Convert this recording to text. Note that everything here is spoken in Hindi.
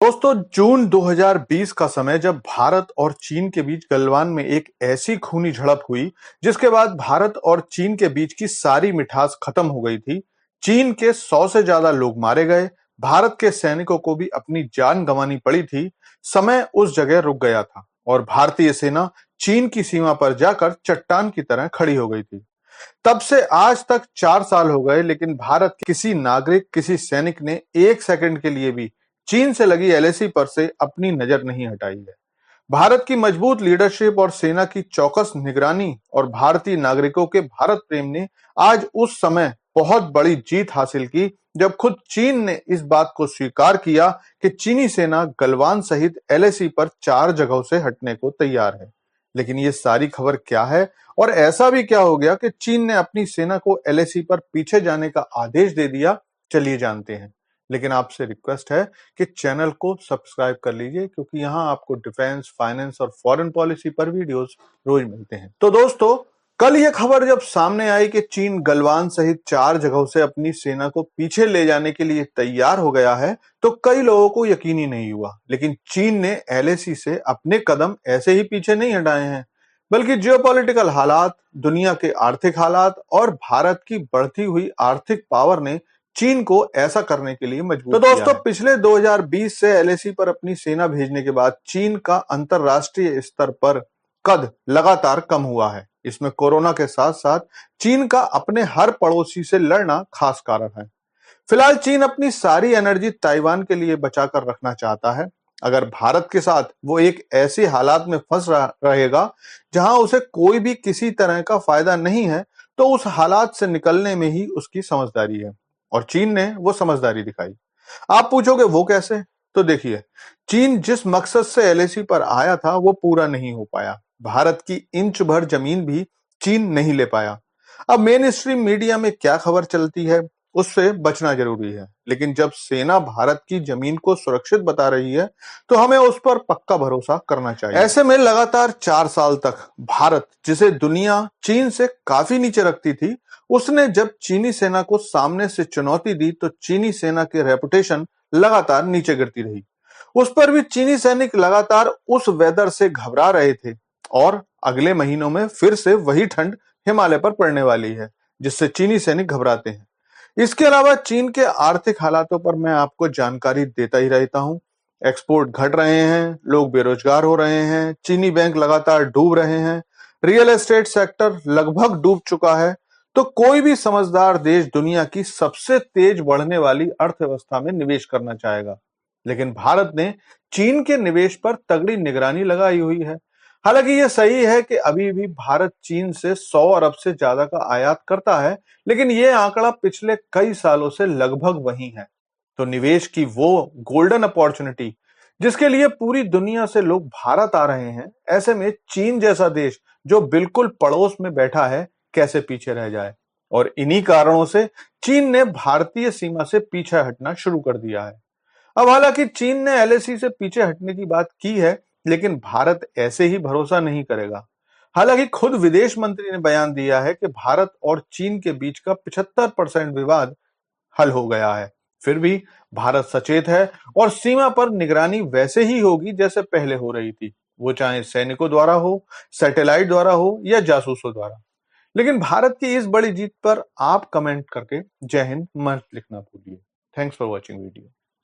दोस्तों, जून 2020 का समय जब भारत और चीन के बीच गलवान में एक ऐसी खूनी झड़प हुई जिसके बाद भारत और चीन के बीच की सारी मिठास खत्म हो गई थी। चीन के 100 से ज्यादा लोग मारे गए। भारत के सैनिकों को भी अपनी जान गंवानी पड़ी थी। समय उस जगह रुक गया था और भारतीय सेना चीन की सीमा पर जाकर चट्टान की तरह खड़ी हो गई थी। तब से आज तक 4 साल हो गए, लेकिन भारत के किसी नागरिक, किसी सैनिक ने एक सेकंड के लिए भी चीन से लगी एलएसी पर से अपनी नजर नहीं हटाई है। भारत की मजबूत लीडरशिप और सेना की चौकस निगरानी और भारतीय नागरिकों के भारत प्रेम ने आज उस समय बहुत बड़ी जीत हासिल की जब खुद चीन ने इस बात को स्वीकार किया कि चीनी सेना गलवान सहित एलएसी पर 4 जगहों से हटने को तैयार है। लेकिन ये सारी खबर क्या है और ऐसा भी क्या हो गया कि चीन ने अपनी सेना को एलएसी पर पीछे जाने का आदेश दे दिया? चलिए जानते हैं। लेकिन आपसे रिक्वेस्ट है कि चैनल को सब्सक्राइब कर लीजिए, क्योंकि यहाँ आपको डिफेंस, फाइनेंस और फॉरेन पॉलिसी पर वीडियोस रोज मिलते हैं। तो दोस्तों, कल ये खबर जब सामने आई कि चीन गलवान सहित 4 जगहों से अपनी सेना को पीछे ले जाने के लिए तैयार हो गया है, तो कई लोगों को यकीन ही नहीं हुआ। लेकिन चीन ने एलएसी से अपने कदम ऐसे ही पीछे नहीं हटाए हैं, बल्कि जियोपॉलिटिकल हालात, दुनिया के आर्थिक हालात और भारत की बढ़ती हुई आर्थिक पावर ने चीन को ऐसा करने के लिए मजबूर किया है। तो दोस्तों, पिछले 2020 से एलएसी पर अपनी सेना भेजने के बाद चीन का अंतरराष्ट्रीय स्तर पर कद लगातार कम हुआ है। इसमें कोरोना के साथ साथ चीन का अपने हर पड़ोसी से लड़ना खास कारण है। फिलहाल चीन अपनी सारी एनर्जी ताइवान के लिए बचाकर रखना चाहता है। अगर भारत के साथ वो एक ऐसे हालात में फंस रहेगा जहां उसे कोई भी किसी तरह का फायदा नहीं है, तो उस हालात से निकलने में ही उसकी समझदारी है। और चीन ने वो समझदारी दिखाई। आप पूछोगे वो कैसे? तो देखिए, चीन जिस मकसद से एलएसी पर आया था वो पूरा नहीं हो पाया। भारत की इंच भर जमीन भी चीन नहीं ले पाया। अब मेन स्ट्रीम मीडिया में क्या खबर चलती है उससे बचना जरूरी है, लेकिन जब सेना भारत की जमीन को सुरक्षित बता रही है तो हमें उस पर पक्का भरोसा करना चाहिए। ऐसे में लगातार 4 साल तक भारत, जिसे दुनिया चीन से काफी नीचे रखती थी, उसने जब चीनी सेना को सामने से चुनौती दी तो चीनी सेना की रेपुटेशन लगातार नीचे गिरती रही। उस पर भी चीनी सैनिक लगातार उस वेदर से घबरा रहे थे और अगले महीनों में फिर से वही ठंड हिमालय पर पड़ने वाली है, जिससे चीनी सैनिक घबराते हैं। इसके अलावा चीन के आर्थिक हालातों पर मैं आपको जानकारी देता ही रहता हूं। एक्सपोर्ट घट रहे हैं, लोग बेरोजगार हो रहे हैं, चीनी बैंक लगातार डूब रहे हैं, रियल एस्टेट सेक्टर लगभग डूब चुका है। तो कोई भी समझदार देश दुनिया की सबसे तेज बढ़ने वाली अर्थव्यवस्था में निवेश करना चाहेगा। लेकिन भारत ने चीन के निवेश पर तगड़ी निगरानी लगाई हुई है। हालांकि यह सही है कि अभी भी भारत चीन से 100 अरब से ज्यादा का आयात करता है, लेकिन यह आंकड़ा पिछले कई सालों से लगभग वही है। तो निवेश की वो गोल्डन अपॉर्चुनिटी जिसके लिए पूरी दुनिया से लोग भारत आ रहे हैं, ऐसे में चीन जैसा देश जो बिल्कुल पड़ोस में बैठा है, कैसे पीछे रह जाए। और इन्हीं कारणों से चीन ने भारतीय सीमा से पीछे हटना शुरू कर दिया है। अब हालांकि चीन ने एलएसी से पीछे हटने की बात की है, लेकिन भारत ऐसे ही भरोसा नहीं करेगा। हालांकि खुद विदेश मंत्री ने बयान दिया है कि भारत और चीन के बीच का 75% विवाद हल हो गया है। फिर भी भारत सचेत है और सीमा पर निगरानी वैसे ही होगी जैसे पहले हो रही थी, वो चाहे सैनिकों द्वारा हो, सैटेलाइट द्वारा हो या जासूसों द्वारा। लेकिन भारत की इस बड़ी जीत पर आप कमेंट करके जय हिंद मत लिखना भूलिए। Thanks for watching video.